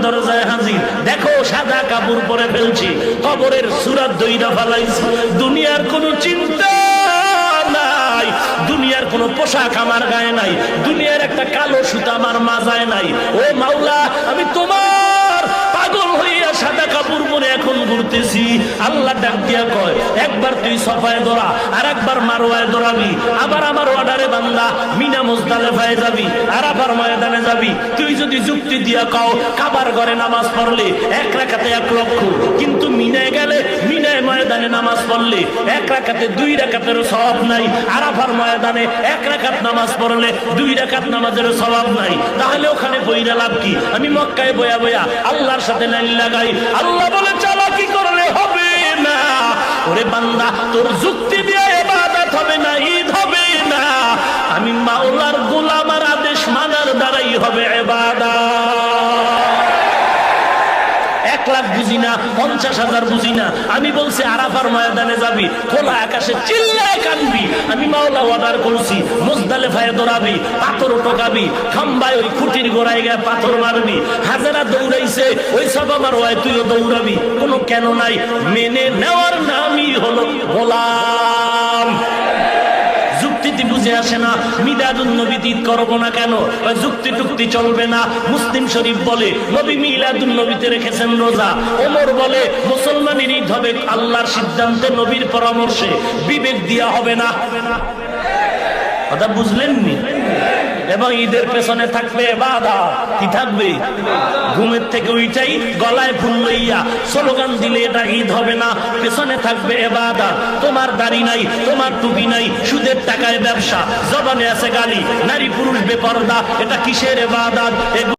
দরজায় হাজির, দেখো সাদা কাপড় পরে ফেলছি, কবরের সূরা দইরা ফেলাইছি। দুনিয়ার কোনো চিন্তা নাই, দুনিয়ার কোনো পোশাক আমার গায়ে নাই, দুনিয়ার একটা কালো সুতা আমার মাজায় নাই। ও মাওলা, আমি তোমার পাগল হইয়া সাদা কাপড় পরে এখন ঘুরতেছি। আল্লাহ ডাক দিয়া কয়, একবার তুই সফায় দৌড়া, আর একবার মারওয়ায় দৌড়াবি, আবার আমার অর্ডারে বান্দা মিনা মুজদালিফায় যাবি, আরাফার ময়দানে যাবি। তুই যদি যুক্তি দিয়া কও কাবার ঘরে নামাজ পড়লে 1 রাকাতে 1 লক্ষ, কিন্তু মিনায় গেলে মিনায় ময়দানে নামাজ পড়লে 1 রাকাতে 2 রাকাতের সওয়াব নাই, আরাফার ময়দানে 1 রাকাত নামাজ পড়লে 2 রাকাত নামাজের সওয়াব নাই, তাহলে ওখানে বইরা লাভ কি? আমি মক্কায় বয়া বয়া আল্লাহর সাথে লাইন লাগাই। আল্লাহ বলে চালাকি করলে হবে না। ওরে বান্দা, তোর যুক্তি দিয়ে ইবাদত হবে না, ঈদ হবে না। আমি মাওলার গোলামের আদেশ মানার দ্বারাই হবে ইবাদত। 1 লাখ বুঝি না, 50,000 বুঝি না। আমি বলছি আরাফার ময়দানে যাবি, খোলা আকাশে চিল্লায় কানবি। আমি মাওলা অর্ডার করছি মুজদালিফায় দৌড়াবি, পাথর টোকাবি, খাম্বায় ওই খুঁটির গোড়ায় গিয়ে পাথর মারবি। হাজারা দৌড়াইছে, ওই সব আমার ওয়াই তুইও দৌড়াবি। কোনো কেন নাই, মেনে নেওয়ার নামই হলো গোলাম। যুক্তিটি বুঝে আসে না, মিলাদুন নবী ঈদ করবো না কেন? যুক্তি টুক্তি চলবে না। মুসলিম শরীফ বলে নবী মিলাদুন নবীতে রেখেছেন রোজা। ওমর বলে মুসলমানের ঈদ হবে আল্লাহর সিদ্ধান্তে, নবীর পরামর্শে, বিবেক দিয়া হবে না। কথা বুঝলেন নি? এবং ঈদের পেছনে থাকবে ইবাদত। কি থাকবে? ঘুমের থেকে উঠাই গলায় ফুল লইয়া স্লোগান দিলে এটা ঈদ হবে না। পেছনে থাকবে ইবাদত। তোমার দাড়ি নাই, তোমার টুপি নাই, সুদের টাকায় ব্যবসা, জবানে আছে গালি, নারী পুরুষ বেপরদা, এটা কিসের ইবাদত?